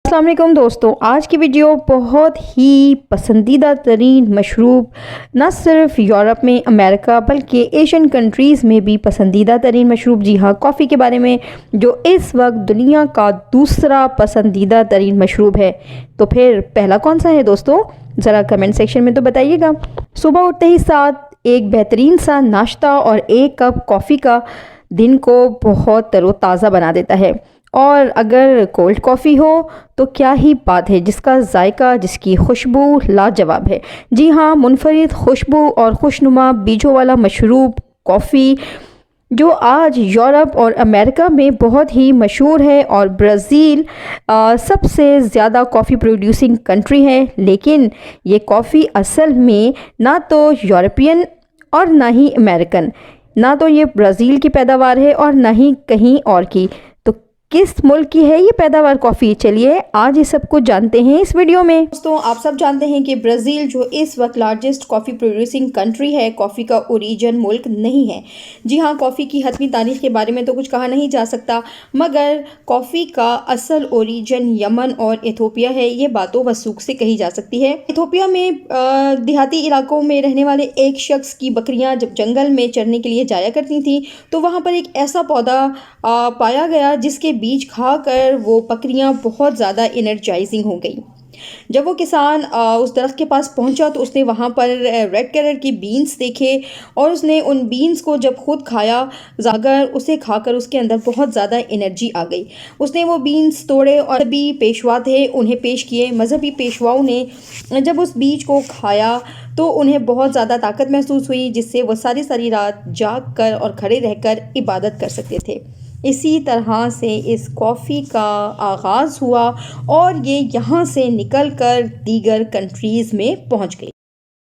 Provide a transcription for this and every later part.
السلام علیکم دوستوں، آج کی ویڈیو بہت ہی پسندیدہ ترین مشروب نہ صرف یورپ میں، امریکہ بلکہ ایشین کنٹریز میں بھی پسندیدہ ترین مشروب، جی ہاں، کافی کے بارے میں، جو اس وقت دنیا کا دوسرا پسندیدہ ترین مشروب ہے۔ تو پھر پہلا کون سا ہے دوستوں؟ ذرا کمنٹ سیکشن میں تو بتائیے گا۔ صبح اٹھتے ہی ساتھ ایک بہترین سا ناشتہ اور ایک کپ کافی کا دن کو بہت تر و تازہ بنا دیتا ہے، اور اگر کولڈ کافی ہو تو کیا ہی بات ہے، جس کا ذائقہ، جس کی خوشبو لاجواب ہے۔ جی ہاں، منفرد خوشبو اور خوشنما بیجوں والا مشروب کافی، جو آج یورپ اور امریکہ میں بہت ہی مشہور ہے، اور برازیل سب سے زیادہ کافی پروڈیوسنگ کنٹری ہے۔ لیکن یہ کافی اصل میں نہ تو یورپین اور نہ ہی امریکن، نہ تو یہ برازیل کی پیداوار ہے اور نہ ہی کہیں اور کی۔ تو کس ملک کی ہے یہ پیداوار کافی؟ چلیے آج یہ سب کچھ جانتے ہیں اس ویڈیو میں۔ دوستوں، آپ سب جانتے ہیں کہ برازیل جو اس وقت لارجسٹ کافی پروڈیوسنگ کنٹری ہے، کافی کا اوریجن ملک نہیں ہے۔ جی ہاں، کافی کی حتمی تاریخ کے بارے میں تو کچھ کہا نہیں جا سکتا، مگر کافی کا اصل اوریجن یمن اور ایتھوپیا ہے، یہ باتوں وثوق سے کہی جا سکتی ہے۔ ایتھوپیا میں دیہاتی علاقوں میں رہنے والے ایک شخص کی بکریاں جب جنگل میں چرنے کے لیے جایا کرتی تھیں تو وہاں پر ایک ایسا پودا پایا گیا جس کے بیج کھا کر وہ بکریاں بہت زیادہ انرجائزنگ ہو گئی۔ جب وہ کسان اس درخت کے پاس پہنچا تو اس نے وہاں پر ریڈ کلر کی بینز دیکھے، اور اس نے ان بینز کو جب خود کھایا، اگر اسے کھا کر اس کے اندر بہت زیادہ انرجی آ گئی۔ اس نے وہ بینز توڑے اور مذہبی پیشوا تھے انہیں پیش کیے۔ مذہبی پیشواؤں نے جب اس بیج کو کھایا تو انہیں بہت زیادہ طاقت محسوس ہوئی، جس سے وہ ساری رات جاگ کر اور کھڑے رہ کر عبادت کر سکتے تھے۔ اسی طرح سے اس کافی کا آغاز ہوا اور یہ یہاں سے نکل کر دیگر کنٹریز میں پہنچ گئی۔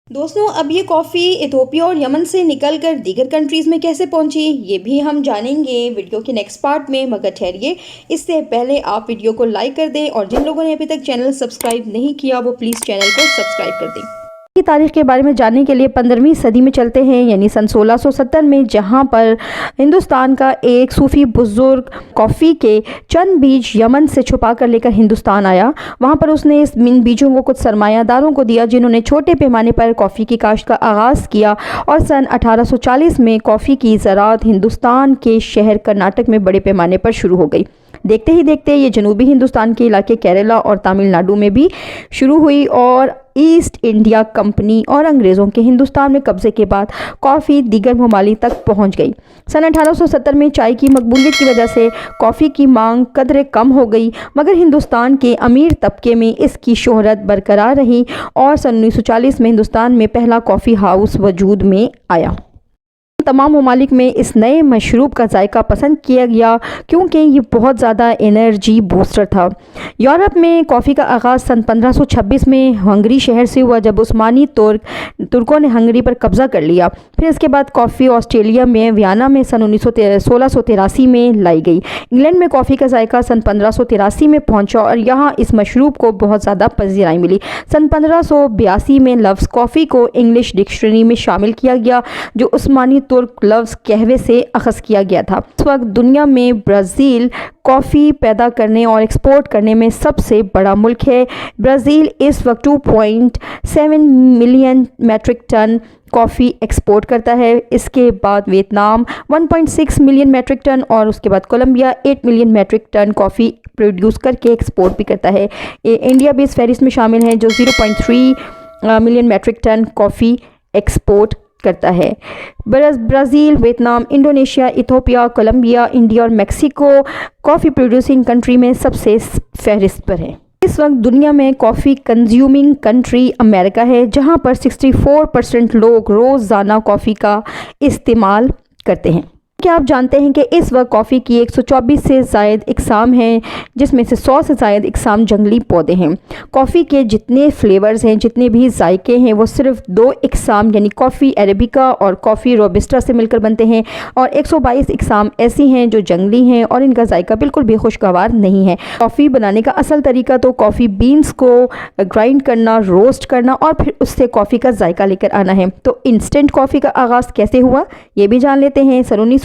دوستوں، اب یہ کافی ایتھوپیا اور یمن سے نکل کر دیگر کنٹریز میں کیسے پہنچی، یہ بھی ہم جانیں گے ویڈیو کے نیکسٹ پارٹ میں، مگر ٹھہریے، اس سے پہلے آپ ویڈیو کو لائک کر دیں، اور جن لوگوں نے ابھی تک چینل سبسکرائب نہیں کیا وہ پلیز چینل کو سبسکرائب کر دیں۔ کی تاریخ کے بارے میں جاننے کے لیے 15ویں صدی میں چلتے ہیں، یعنی سن 1670 میں، جہاں پر ہندوستان کا ایک صوفی بزرگ کافی کے چند بیج یمن سے چھپا کر لے کر ہندوستان آیا۔ وہاں پر اس نے ان بیجوں کو کچھ سرمایہ داروں کو دیا، جنہوں نے چھوٹے پیمانے پر کافی کی کاشت کا آغاز کیا، اور سن 1840 میں کافی کی زراعت ہندوستان کے شہر کرناٹک میں بڑے پیمانے پر شروع ہو گئی۔ دیکھتے ہی دیکھتے یہ جنوبی ہندوستان کے علاقے کیرلا اور تامل ناڈو میں بھی شروع ہوئی، اور ایسٹ انڈیا کمپنی اور انگریزوں کے ہندوستان میں قبضے کے بعد کافی دیگر ممالک تک پہنچ گئی۔ سن 1870 میں چائے کی مقبولیت کی وجہ سے کافی کی مانگ قدرے کم ہو گئی، مگر ہندوستان کے امیر طبقے میں اس کی شہرت برقرار رہی، اور سن 1940 میں ہندوستان میں پہلا کافی ہاؤس وجود میں آیا۔ تمام ممالک میں اس نئے مشروب کا ذائقہ پسند کیا گیا کیونکہ یہ بہت زیادہ انرجی بوسٹر تھا۔ یورپ میں کافی کا آغاز سن 1526 میں ہنگری شہر سے ہوا، جب عثمانی ترکوں نے ہنگری پر قبضہ کر لیا۔ پھر اس کے بعد کافی آسٹریلیا میں ویانا میں سن 1683 میں لائی گئی۔ انگلینڈ میں کافی کا ذائقہ سن 1583 میں پہنچا، اور یہاں اس مشروب کو بہت زیادہ پذیرائی ملی۔ سن 1582 میں لفظ کافی کو انگلش ڈکشنری میں شامل کیا گیا، جو عثمانی ترک لفظ قہوے سے اخذ کیا گیا تھا۔ اس وقت دنیا میں برازیل کافی پیدا کرنے اور ایکسپورٹ کرنے میں سب سے بڑا ملک ہے۔ برازیل اس وقت 2.7 million metric ton coffee export کرتا ہے۔ اس کے بعد ویتنام 1.6 ملین میٹرک ٹن، اور اس کے بعد کولمبیا 8 ملین میٹرک ٹن کافی پروڈیوس کر کے ایکسپورٹ بھی کرتا ہے۔ انڈیا بھی اس فہرست میں شامل ہے، جو 0.3 million metric ton coffee export کرتا ہے۔ Brazil, Vietnam, Indonesia, Ethiopia, Colombia, India اور میکسیکو کافی پروڈیوسنگ کنٹری میں سب سے فہرست پر ہیں۔ اس وقت دنیا میں کافی کنزیومنگ کنٹری امریکہ ہے، جہاں پر 64% لوگ روزانہ کافی کا استعمال کرتے ہیں۔ کیا آپ جانتے ہیں کہ اس وقت کافی کی 124 سے زائد اقسام ہیں، جس میں سے 100 سے زائد اقسام جنگلی پودے ہیں۔ کافی کے جتنے فلیورز ہیں، جتنے بھی ذائقے ہیں، وہ صرف 2 اقسام یعنی کافی عربیکا اور کافی روبسٹا سے مل کر بنتے ہیں، اور 122 اقسام ایسی ہیں جو جنگلی ہیں اور ان کا ذائقہ بالکل بھی خوشگوار نہیں ہے۔ کافی بنانے کا اصل طریقہ تو کافی بینز کو گرائنڈ کرنا، روسٹ کرنا، اور پھر اس سے کافی کا ذائقہ لے کر آنا ہے۔ تو انسٹنٹ کافی کا آغاز کیسے ہوا، یہ بھی جان لیتے ہیں۔ سن